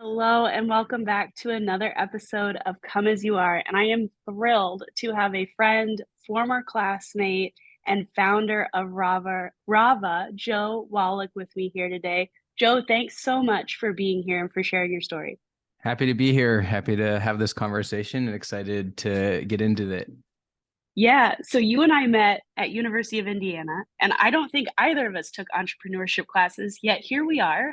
Hello and welcome back to another episode of Come As You Are. And I am thrilled to have a friend, former classmate, and founder of Rava, Joe Wallach, with me here today. Joe, thanks so much for being here and for sharing your story. Happy to be here. Happy to have this conversation and excited to get into it. Yeah, so you and I met at University of Indiana, and I don't think either of us took entrepreneurship classes, yet here we are.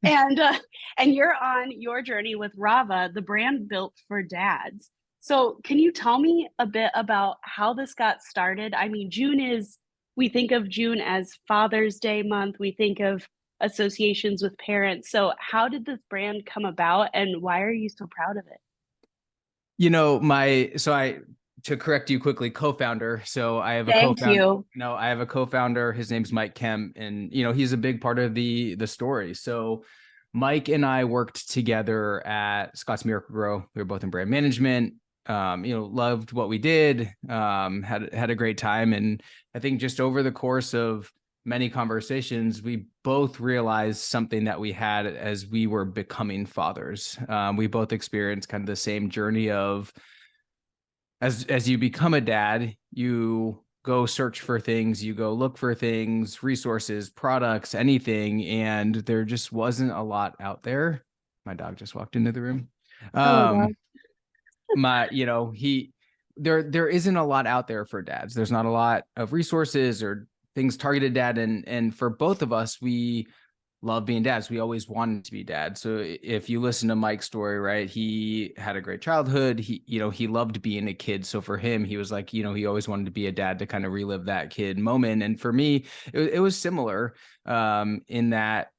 and uh, and you're on your journey with Rava, the brand built for dads. So, can you tell me a bit about how this got started? I mean, we think of June as Father's Day month. We think of associations with parents. So, how did this brand come about, and why are you so proud of it? To correct you quickly, co-founder. So I have a Thank co-founder. you. No, I have a co-founder. His name's Mike Kemp, and he's a big part of the story. So Mike and I worked together at Scotts Miracle-Gro. We were both in brand management. Loved what we did. Had a great time, and I think just over the course of many conversations, we both realized something that we had as we were becoming fathers. We both experienced kind of the same journey of as you become a dad, you go search for things, you go look for things, resources, products, anything, and there just wasn't a lot out there. My dog just walked into the room. Oh my God. Um, my, you know, he there isn't a lot out there for dads. There's not a lot of resources or things targeted dad, and for both of us, we love being dads. We always wanted to be dads. So if you listen to Mike's story, right, he had a great childhood. He loved being a kid. So for him, he was like, he always wanted to be a dad to kind of relive that kid moment. And for me, it was similar in that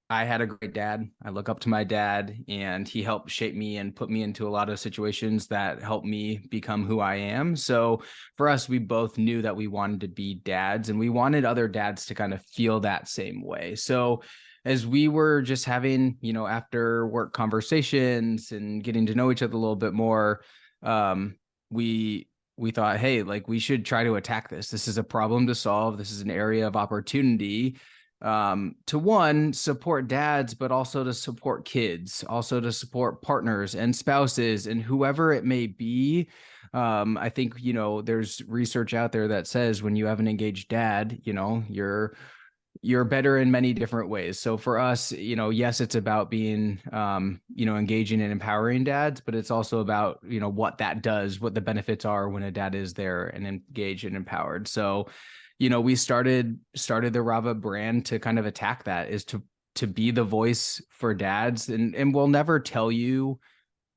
I had a great dad. I look up to my dad, and he helped shape me and put me into a lot of situations that helped me become who I am. So for us, we both knew that we wanted to be dads, and we wanted other dads to kind of feel that same way. So as we were just having, after work conversations and getting to know each other a little bit more, um, we thought, hey, like we should try to attack this. This is a problem to solve. This is an area of opportunity to one, support dads, but also to support kids, also to support partners and spouses and whoever it may be. I think, there's research out there that says when you have an engaged dad, you're better in many different ways. So for us, yes, it's about being, engaging and empowering dads, but it's also about, what that does, what the benefits are when a dad is there and engaged and empowered. So, we started the Rava brand to kind of attack that, is to be the voice for dads. And we'll never tell you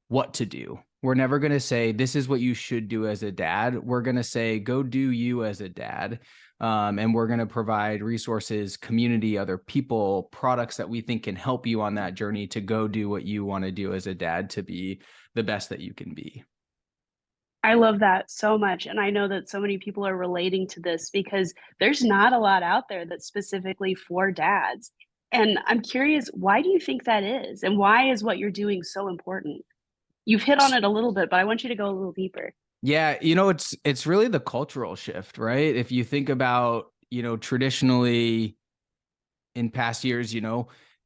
what to do. We're never going to say, this is what you should do as a dad. We're going to say, go do you as a dad. And we're going to provide resources, community, other people, products that we think can help you on that journey to go do what you want to do as a dad to be the best that you can be. I love that so much. And I know that so many people are relating to this because there's not a lot out there that's specifically for dads. And I'm curious, why do you think that is? And why is what you're doing so important? You've hit on it a little bit, but I want you to go a little deeper. Yeah, it's really the cultural shift, right? If you think about, traditionally in past years,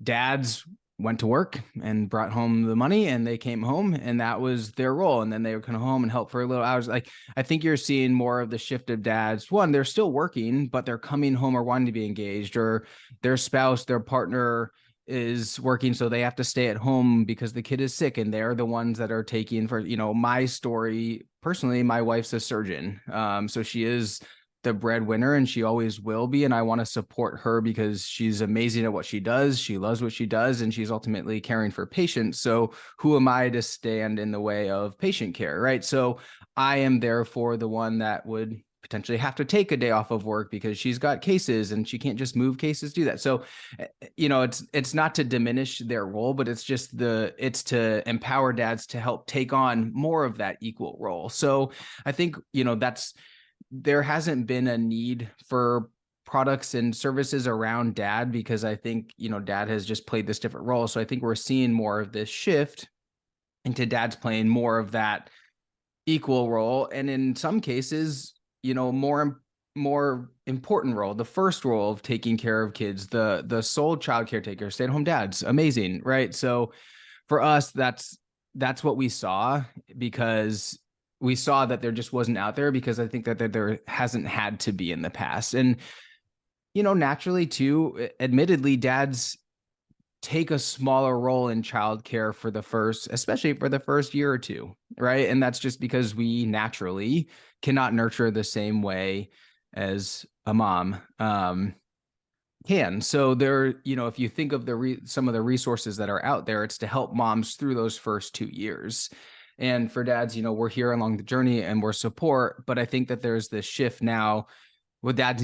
dads went to work and brought home the money, and they came home and that was their role. And then they would come home and help for a little hours. Like, I think you're seeing more of the shift of dads. One, they're still working, but they're coming home or wanting to be engaged, or their spouse, their partner is working, so they have to stay at home because the kid is sick, and they're the ones that are taking for, my story personally. My wife's a surgeon. So she is the breadwinner, and she always will be. And I want to support her because she's amazing at what she does. She loves what she does, and she's ultimately caring for patients. So who am I to stand in the way of patient care, right? So I am therefore the one that would potentially have to take a day off of work because she's got cases and she can't just move cases, do that. So, it's not to diminish their role, but it's to empower dads to help take on more of that equal role. So I think, there hasn't been a need for products and services around dad because I think, dad has just played this different role. So I think we're seeing more of this shift into dads playing more of that equal role. And in some cases, more important role, the first role of taking care of kids, the sole child caretaker, stay-at-home dads, amazing, right? So for us, that's what we saw, because we saw that there just wasn't out there, because I think that there hasn't had to be in the past. And, naturally too, admittedly, dads take a smaller role in childcare especially for the first year or two, right? And that's just because we naturally cannot nurture the same way as a mom can. So there, if you think of some of the resources that are out there, it's to help moms through those first 2 years. And for dads, we're here along the journey and we're support. But I think that there's this shift now where dad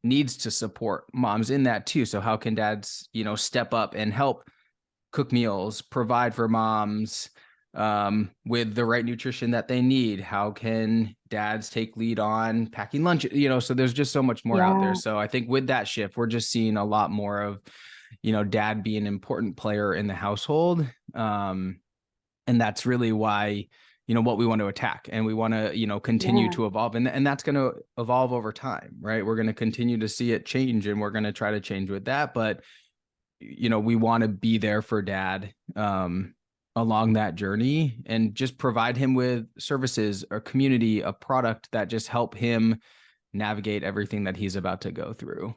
needs to support moms in that too. So how can dads, step up and help cook meals, provide for moms with the right nutrition that they need? How can dads take lead on packing lunch? So there's just so much more out there. So I think with that shift, we're just seeing a lot more of, dad being an important player in the household. And that's really why, what we want to attack, and we want to, continue to evolve, and that's going to evolve over time, right? We're going to continue to see it change, and we're going to try to change with that. But, we want to be there for dad along that journey, and just provide him with services, a community, a product that just help him navigate everything that he's about to go through.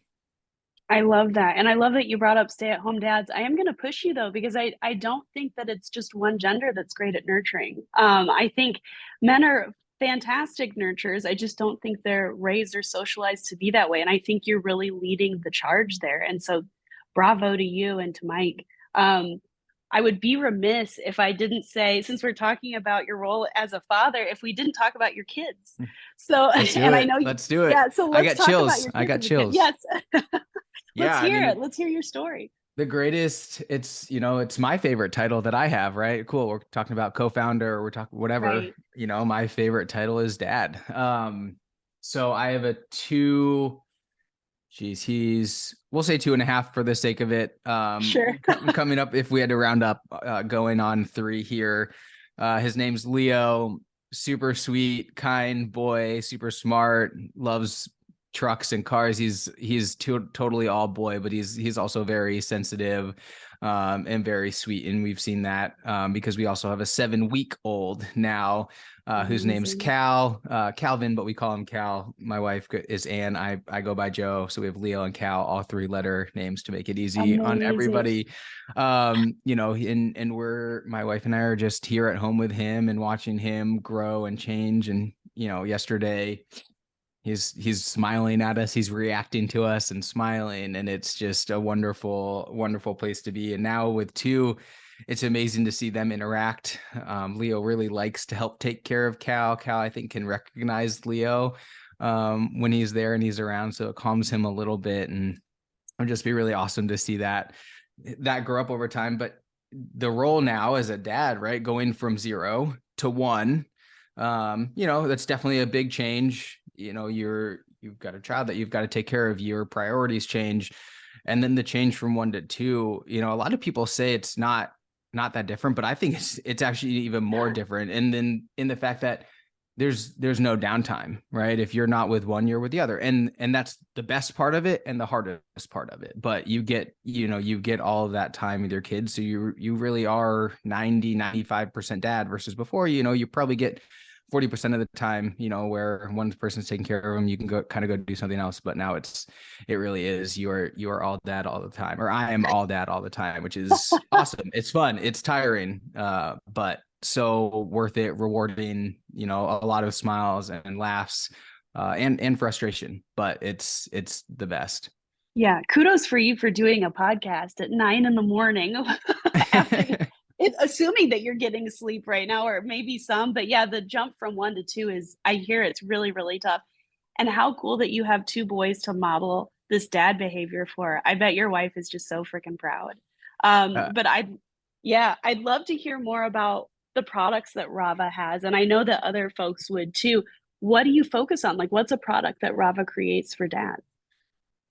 I love that. And I love that you brought up stay-at-home dads. I am going to push you though, because I don't think that it's just one gender that's great at nurturing. I think men are fantastic nurturers. I just don't think they're raised or socialized to be that way. And I think you're really leading the charge there. And so bravo to you and to Mike. I would be remiss if I didn't say, since we're talking about your role as a father, if we didn't talk about your kids. So, and I know let's do it. Yeah, so let's talk chills. about your kids. I got chills. Yes. Yeah, Let's hear it. Let's hear your story. The greatest, it's my favorite title that I have, right? Cool. We're talking about co-founder, we're talking whatever, Right. My favorite title is dad. So I have we'll say 2.5 for the sake of it. Sure. Coming up, if we had to round up, going on 3 here. His name's Leo, super sweet, kind boy, super smart, loves trucks and cars. He's totally all boy, but he's also very sensitive and very sweet. And we've seen that because we also have a 7-week-old now whose name's Calvin, but we call him Cal. My wife is Ann. I go by Joe. So we have Leo and Cal, all 3-letter names to make it easy on everybody. And my wife and I are just here at home with him and watching him grow and change. And, yesterday, he's smiling at us, he's reacting to us and smiling, and it's just a wonderful, wonderful place to be. And now with 2, it's amazing to see them interact. Leo really likes to help take care of Cal. Cal, I think, can recognize Leo when he's there and he's around, so it calms him a little bit. And it'll just be really awesome to see that grow up over time. But the role now as a dad, right, going from 0 to 1, that's definitely a big change. You've got a child that you've got to take care of, your priorities change. And then the change from 1 to 2, a lot of people say it's not that different, but I think it's actually even more different. And then in the fact that there's no downtime, right? If you're not with one, you're with the other. And that's the best part of it and the hardest part of it. But you get all of that time with your kids. So you really are 90-95% dad, versus before, you probably get 40% of the time, where one person's taking care of them, you can go do something else. But now it really is, you are all dad all the time, or I am all dad all the time, which is awesome. It's fun. It's tiring, but so worth it, rewarding, a lot of smiles and laughs, and frustration, but it's the best. Yeah. Kudos for you for doing a podcast at 9 a.m. Assuming that you're getting sleep right now, or maybe some, but yeah, the jump from 1 to 2 is, I hear it's really, really tough. And how cool that you have 2 boys to model this dad behavior for. I bet your wife is just so freaking proud. But I'd love to hear more about the products that Rava has. And I know that other folks would too. What do you focus on? Like, what's a product that Rava creates for dads?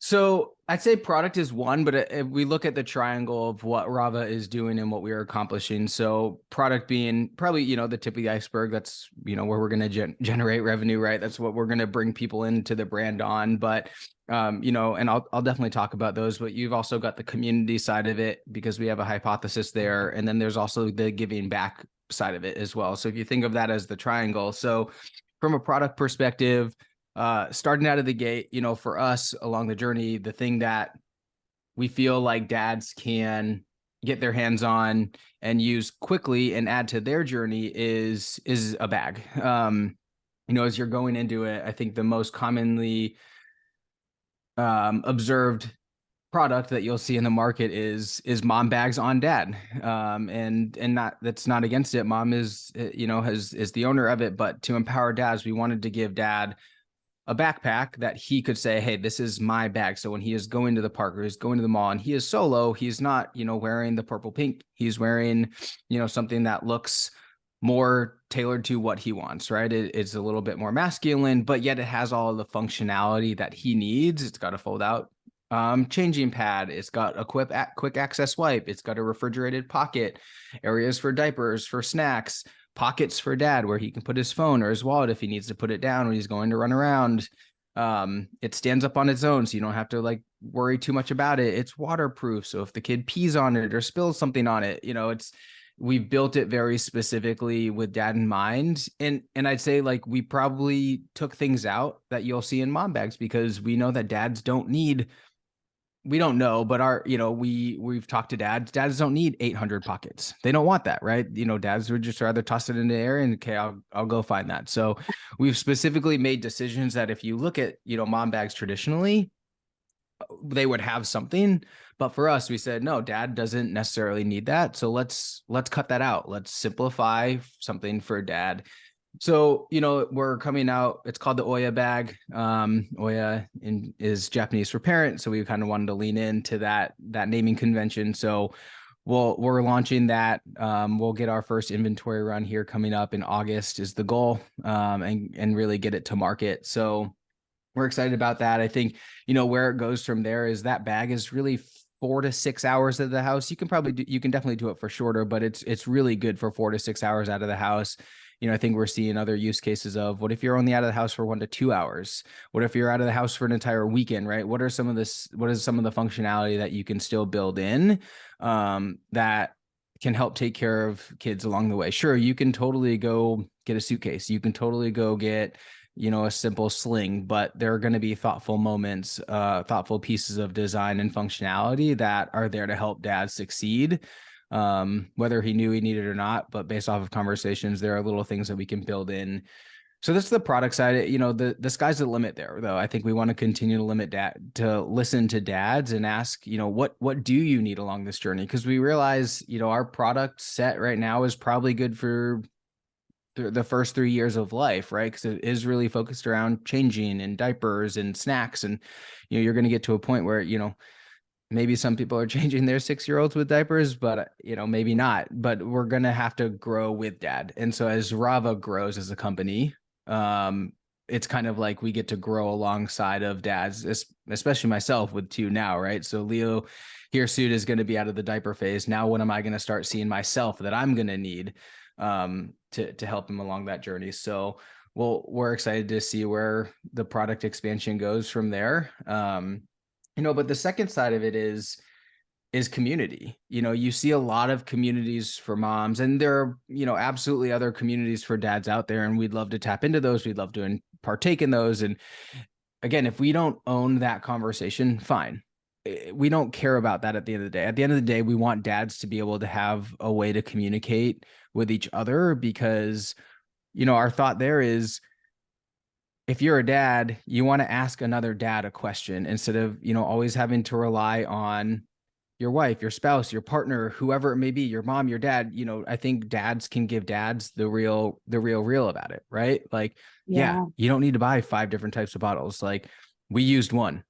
So I'd say product is one, but if we look at the triangle of what Rava is doing and what we are accomplishing, so product being probably, the tip of the iceberg, that's, where we're going to generate revenue, right? That's what we're going to bring people into the brand on. But, and I'll definitely talk about those, but you've also got the community side of it because we have a hypothesis there. And then there's also the giving back side of it as well. So if you think of that as the triangle, so from a product perspective, starting out of the gate, for us along the journey, the thing that we feel like dads can get their hands on and use quickly and add to their journey is a bag. As you're going into it, I think the most commonly observed product that you'll see in the market is mom bags on dad. And not, that's not against it. Mom is, is the owner of it, but to empower dads, we wanted to give dad a backpack that he could say, hey, this is my bag. So when he is going to the park or he's going to the mall and he is solo, he's not, wearing the purple pink. He's wearing, something that looks more tailored to what he wants, right? It's a little bit more masculine, but yet it has all of the functionality that he needs. It's got a fold out changing pad. It's got a quick access wipe. It's got a refrigerated pocket, areas for diapers, for snacks, pockets for dad where he can put his phone or his wallet if he needs to put it down when he's going to run around. It stands up on its own, so you don't have to worry too much about it. It's waterproof, so if the kid pees on it or spills something on it, we've built it very specifically with dad in mind. And I'd say we probably took things out that you'll see in mom bags because we know that dads don't need, we don't know, but we've talked to dads. Dads don't need 800 pockets. They don't want that, right? Dads would just rather toss it in the air and okay, I'll go find that. So we've specifically made decisions that if you look at, mom bags traditionally, they would have something, but for us, we said, no, dad doesn't necessarily need that. So let's cut that out. Let's simplify something for dad. So, we're coming out, it's called the Oya bag. Oya is Japanese for parent. So we kind of wanted to lean into that naming convention. So we're launching that. We'll get our first inventory run here coming up in August is the goal, and really get it to market. So we're excited about that. I think, where it goes from there is that bag is really 4 to 6 hours of the house. You can definitely do it for shorter, but it's really good for 4 to 6 hours out of the house. I think we're seeing other use cases of what if you're only out of the house for 1 to 2 hours? What if you're out of the house for an entire weekend, right? What is some of the functionality that you can still build in that can help take care of kids along the way? Sure, you can totally go get a suitcase. You can totally go get, a simple sling, but there are going to be thoughtful moments, thoughtful pieces of design and functionality that are there to help dad succeed. Whether he knew he needed it or not, but based off of conversations, there are little things that we can build in. So that's the product side. The sky's the limit there, though. I think we want to continue to listen to dads and ask, what do you need along this journey? Because we realize, our product set right now is probably good for the first 3 years of life, right? Because it is really focused around changing and diapers and snacks. And, you're going to get to a point where, maybe some people are changing their 6-year-olds with diapers, but maybe not. But we're gonna have to grow with dad. And so as Rava grows as a company, it's kind of like we get to grow alongside of dads, especially myself with 2 now, right? So Leo here soon is going to be out of the diaper phase. Now, when am I going to start seeing myself that I'm going to need to help him along that journey? So we're excited to see where the product expansion goes from there. But the second side of it is community. You see a lot of communities for moms, and there are, absolutely other communities for dads out there, and we'd love to tap into those. We'd love to partake in those. And again, if we don't own that conversation, fine. We don't care about that at the end of the day. At the end of the day, we want dads to be able to have a way to communicate with each other because, our thought there is, if you're a dad, you want to ask another dad a question instead of, always having to rely on your wife, your spouse, your partner, whoever it may be, your mom, your dad. I think dads can give dads the real about it, right? Yeah, you don't need to buy 5 different types of bottles. We used one.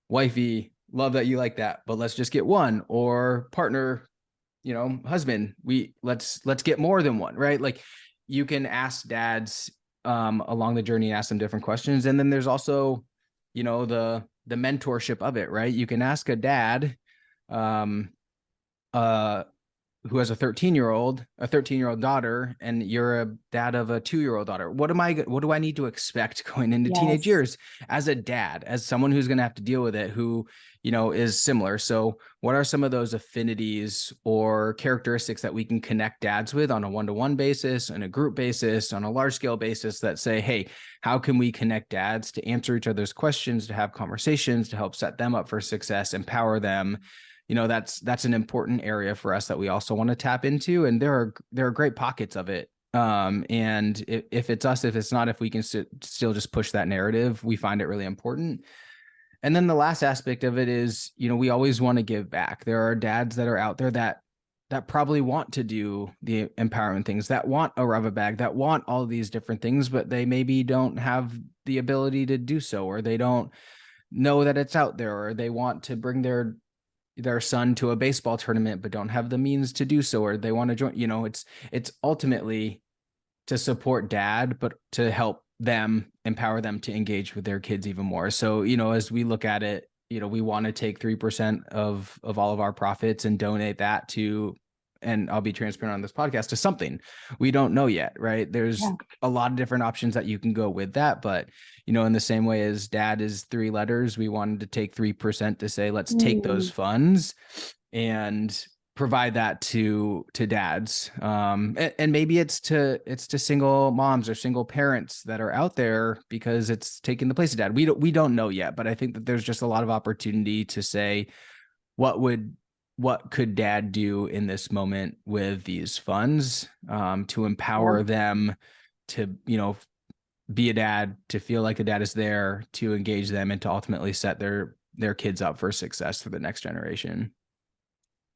Wifey, love that you like that, but let's just get one. Or partner, husband, let's get more than one, right? You can ask dads along the journey and ask them different questions. And then there's also, the the mentorship of it, right? You can ask a dad, um, who has a 13-year-old daughter, and you're a dad of a 2-year-old daughter. What do I need to expect going into teenage Yes. years as a dad, as someone who's going to have to deal with it, who, is similar? So what are some of those affinities or characteristics that we can connect dads with on a one-to-one basis, on a group basis, on a large scale basis, that say, hey, how can we connect dads to answer each other's questions, to have conversations, to help set them up for success, empower them? That's an important area for us that we also want to tap into. And there are great pockets of it. And if it's us, if it's not, if we can still just push that narrative, we find it really important. And then the last aspect of it is, we always want to give back. There are dads that are out there that probably want to do the empowerment things, that want a Rava bag, that want all these different things, but they maybe don't have the ability to do so, or they don't know that it's out there, or they want to bring their son to a baseball tournament but don't have the means to do so, or they want to join. It's ultimately to support dad, but to help them, empower them to engage with their kids even more. So as we look at it, we want to take 3% of all of our profits and donate that to, and I'll be transparent on this podcast, to something we don't know yet, right? There's a lot of different options that you can go with that, but in the same way as dad is 3 letters, we wanted to take 3% to say, let's take those funds and provide that to dads. And maybe it's to single moms or single parents that are out there, because it's taking the place of dad. We don't know yet, but I think that there's just a lot of opportunity to say, what could dad do in this moment with these funds, to empower them to, be a dad, to feel like a dad is there, to engage them, and to ultimately set their kids up for success for the next generation.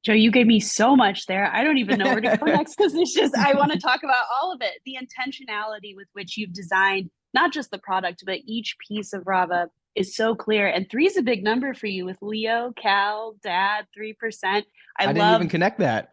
Joe, you gave me so much there. I don't even know where to go next, because I want to talk about all of it. The intentionality with which you've designed not just the product, but each piece of Rava is so clear. And 3 is a big number for you with Leo, Cal, Dad, 3%. I didn't even connect that.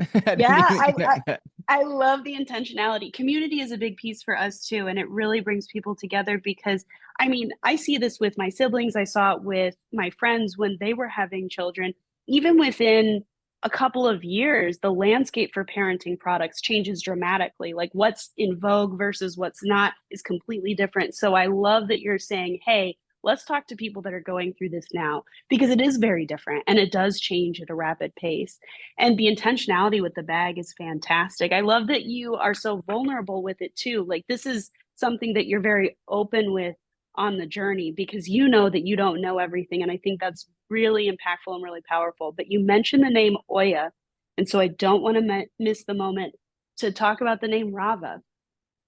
I love the intentionality. Community is a big piece for us too. And it really brings people together, because I see this with my siblings. I saw it with my friends when they were having children. Even within a couple of years, the landscape for parenting products changes dramatically. Like what's in vogue versus what's not is completely different. So I love that you're saying, hey, let's talk to people that are going through this now, because it is very different and it does change at a rapid pace. And the intentionality with the bag is fantastic. I love that you are so vulnerable with it too. Like this is something that you're very open with on the journey, because you know that you don't know everything. And I think that's really impactful and really powerful. But you mentioned the name Oya. And so I don't want to miss the moment to talk about the name Rava,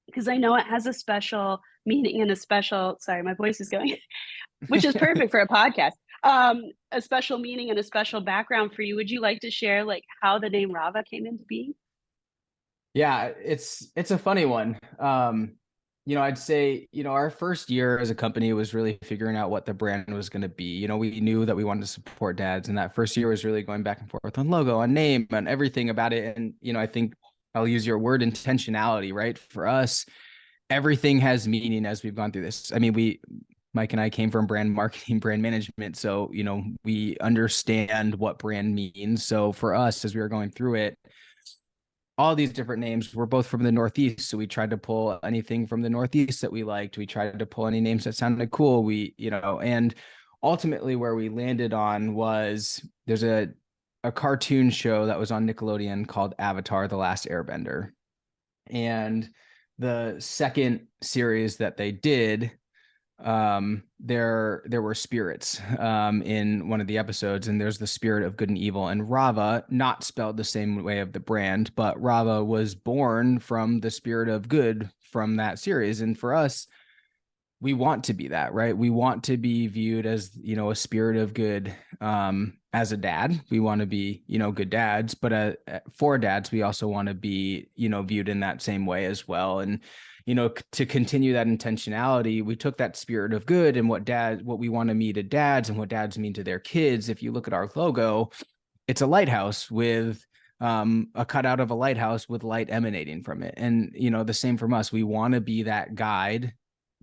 because I know it has a special meaning and a special, sorry, my voice is going, which is perfect for a podcast. A special meaning and a special background for you. Would you like to share like how the name Rava came into being? Yeah, it's a funny one. I'd say, our first year as a company was really figuring out what the brand was going to be. We knew that we wanted to support dads, and that first year was really going back and forth on logo, on name, on everything about it. And, I think I'll use your word, intentionality, right? For us, everything has meaning as we've gone through this. Mike and I came from brand marketing, brand management. So, we understand what brand means. So for us, as we were going through it, all these different names were both from the Northeast. So we tried to pull anything from the Northeast that we liked. We tried to pull any names that sounded cool. And ultimately where we landed on was there's a cartoon show that was on Nickelodeon called Avatar: The Last Airbender. And the second series that they did, there were spirits in one of the episodes, and there's the spirit of good and evil, and Rava, not spelled the same way of the brand, but Rava was born from the spirit of good from that series. And for us, we want to be that, right? We want to be viewed as, a spirit of good. As a dad, we want to be, good dads, but for dads, we also want to be, viewed in that same way as well. And, to continue that intentionality, we took that spirit of good and what we want to mean to dads and what dads mean to their kids. If you look at our logo, it's a lighthouse with a cutout of a lighthouse with light emanating from it. And, the same from us. We want to be that guide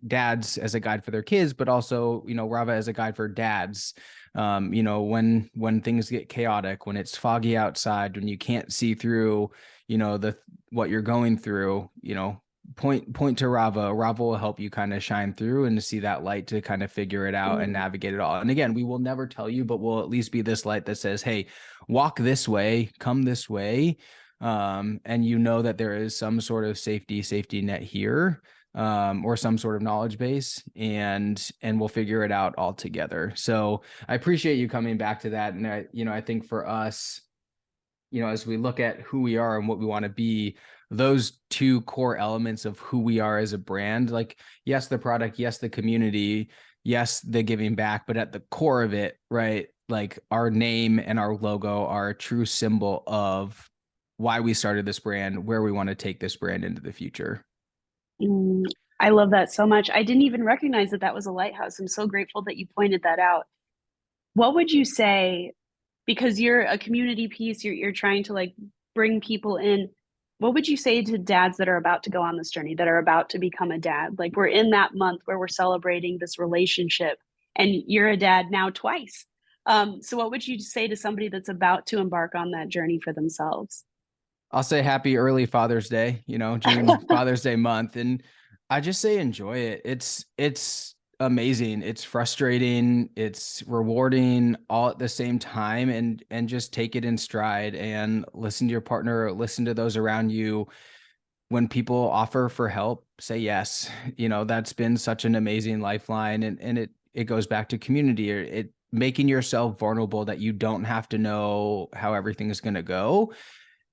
dads as a guide for their kids, but also, Rava as a guide for dads. When things get chaotic, when it's foggy outside, when you can't see through, the what you're going through, point to Rava. Rava will help you kind of shine through and to see that light to kind of figure it out and navigate it all. And again, we will never tell you, but we'll at least be this light that says, hey, walk this way, come this way. And that there is some sort of safety net here, or some sort of knowledge base, and we'll figure it out all together. So I appreciate you coming back to that. And I think for us, as we look at who we are and what we want to be, those two core elements of who we are as a brand, like, yes, the product, yes, the community, yes, the giving back, but at the core of it, right? Like our name and our logo are a true symbol of why we started this brand, where we want to take this brand into the future. I love that so much. I didn't even recognize that that was a lighthouse. I'm so grateful that you pointed that out. What would you say, because you're a community piece, you're trying to like bring people in. What would you say to dads that are about to go on this journey, that are about to become a dad? Like we're in that month where we're celebrating this relationship, and you're a dad now twice. So what would you say to somebody that's about to embark on that journey for themselves? I'll say happy early Father's Day, June, Father's Day month. And I just say enjoy it. It's amazing. It's frustrating. It's rewarding all at the same time, and just take it in stride and listen to your partner, listen to those around you. When people offer for help, say yes. That's been such an amazing lifeline. And it goes back to community, or it making yourself vulnerable, that you don't have to know how everything is going to go,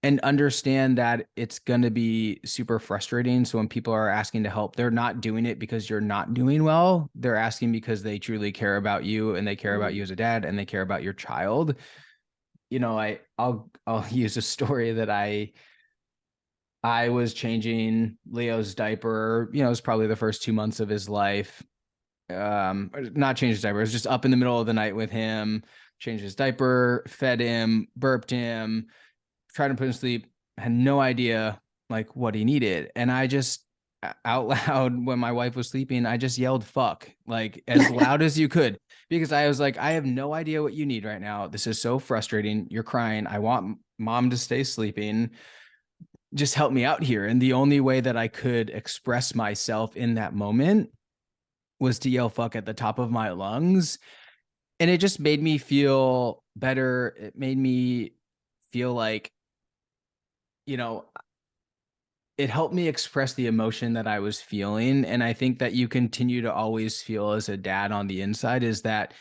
and understand that it's going to be super frustrating. So when people are asking to help, they're not doing it because you're not doing well. They're asking because they truly care about you, and they care about you as a dad, and they care about your child. I'll use a story that I was changing Leo's diaper. It was probably the first 2 months of his life. Not change his diaper. It was just up in the middle of the night with him, changed his diaper, fed him, burped him, tried to put him to sleep, had no idea like what he needed. And I just out loud, when my wife was sleeping, I just yelled fuck, like as loud as you could, because I was like, I have no idea what you need right now. This is so frustrating. You're crying. I want mom to stay sleeping. Just help me out here. And the only way that I could express myself in that moment was to yell fuck at the top of my lungs. And it just made me feel better. It made me feel like, it helped me express the emotion that I was feeling. And I think that you continue to always feel as a dad on the inside, is that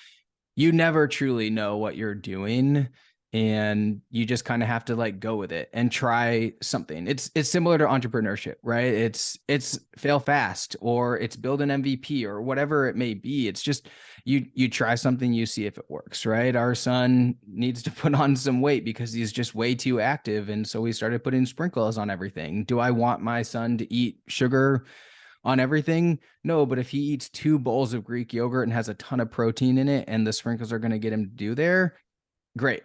you never truly know what you're doing, and you just kind of have to like go with it and try something. It's similar to entrepreneurship, right? It's fail fast, or it's build an MVP, or whatever it may be. It's just you try something, you see if it works, right? Our son needs to put on some weight because he's just way too active, and so we started putting sprinkles on everything. Do I want my son to eat sugar on everything? No, but if he eats 2 bowls of Greek yogurt and has a ton of protein in it, and the sprinkles are going to get him to do there, great.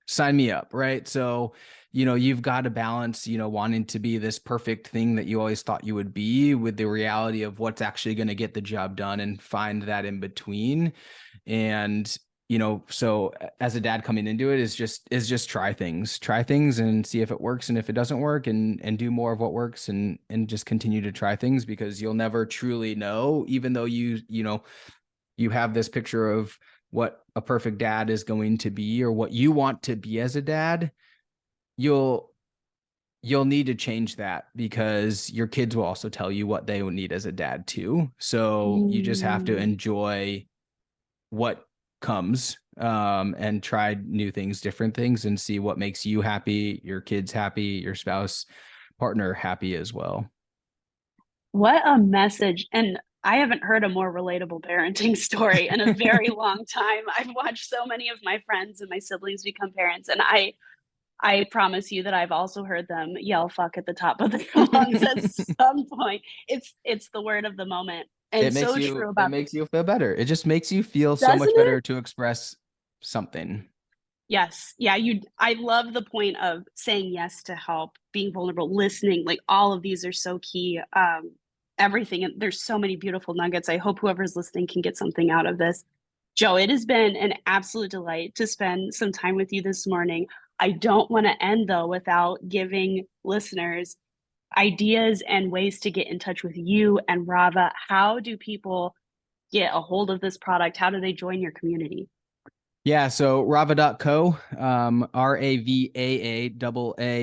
Sign me up, right? So, you've got to balance, wanting to be this perfect thing that you always thought you would be, with the reality of what's actually going to get the job done, and find that in between. And so as a dad coming into it is just try things and see if it works. And if it doesn't work, and do more of what works, and just continue to try things, because you'll never truly know, even though you have this picture of what a perfect dad is going to be, or what you want to be as a dad. You'll need to change that, because your kids will also tell you what they will need as a dad too. So you just have to enjoy what comes, and try new things, different things, and see what makes you happy, your kids happy, your spouse, partner happy as well. What a message. And I haven't heard a more relatable parenting story in a very long time. I've watched so many of my friends and my siblings become parents, and I promise you that I've also heard them yell fuck at the top of their lungs at some point. It's the word of the moment. And so true It about, makes you feel better. It just makes you feel so much doesn't it? better to express something. Yes. Yeah, I love the point of saying yes to help, being vulnerable, listening. Like all of these are so key. everything. And there's so many beautiful nuggets. I hope whoever's listening can get something out of this. Joe, it has been an absolute delight to spend some time with you this morning. I don't want to end though without giving listeners ideas and ways to get in touch with you and Rava. How do people get a hold of this product? How do they join your community? Yeah, so rava.co, RAVAA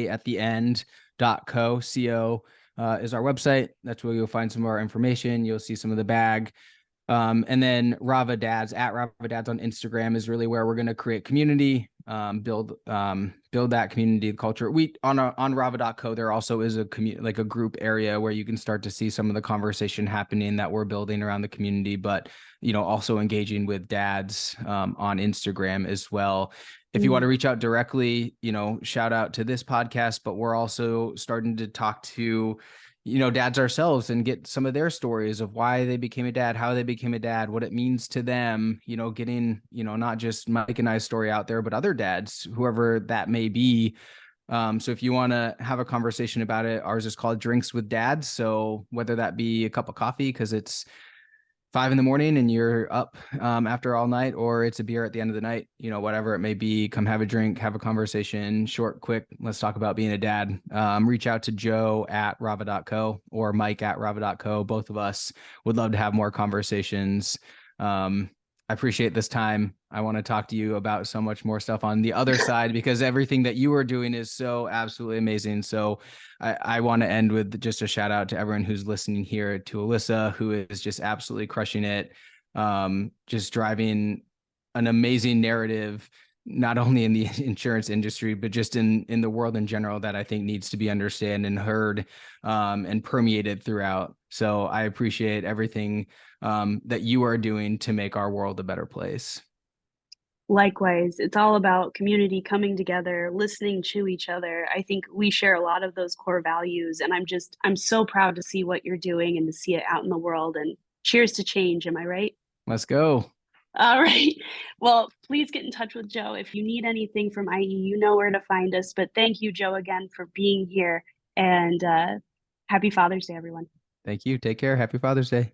at the end, .co, CO, is our website. That's where you'll find some of our information. You'll see some of the bag. And then Rava Dads at Rava Dads on Instagram is really where we're going to create community, build that community culture. We on Rava.co, there also is a like a group area where you can start to see some of the conversation happening that we're building around the community, but also engaging with dads on Instagram as well. If you want to reach out directly, shout out to this podcast, but we're also starting to talk to dads ourselves and get some of their stories of why they became a dad, how they became a dad, what it means to them, getting, not just Mike and I's story out there, but other dads, whoever that may be. So if you want to have a conversation about it, ours is called Drinks with Dads. So whether that be a cup of coffee, because it's 5 a.m. and you're up after all night, or it's a beer at the end of the night, whatever it may be, come have a drink, have a conversation, short, quick. Let's talk about being a dad. Reach out to Joe at rava.co or Mike at rava.co. Both of us would love to have more conversations. I appreciate this time. I want to talk to you about so much more stuff on the other side, because everything that you are doing is so absolutely amazing. So I want to end with just a shout out to everyone who's listening here, to Alyssa, who is just absolutely crushing it. Just driving an amazing narrative, not only in the insurance industry, but just in the world in general, that I think needs to be understood and heard and permeated throughout. So I appreciate everything that you are doing to make our world a better place. Likewise, it's all about community coming together, listening to each other. I think we share a lot of those core values, and I'm so proud to see what you're doing and to see it out in the world. And cheers to change. Am I right? Let's go. All right. Well, please get in touch with Joe. If you need anything from IE, you know where to find us. But thank you, Joe, again for being here. And happy Father's Day, everyone. Thank you. Take care. Happy Father's Day.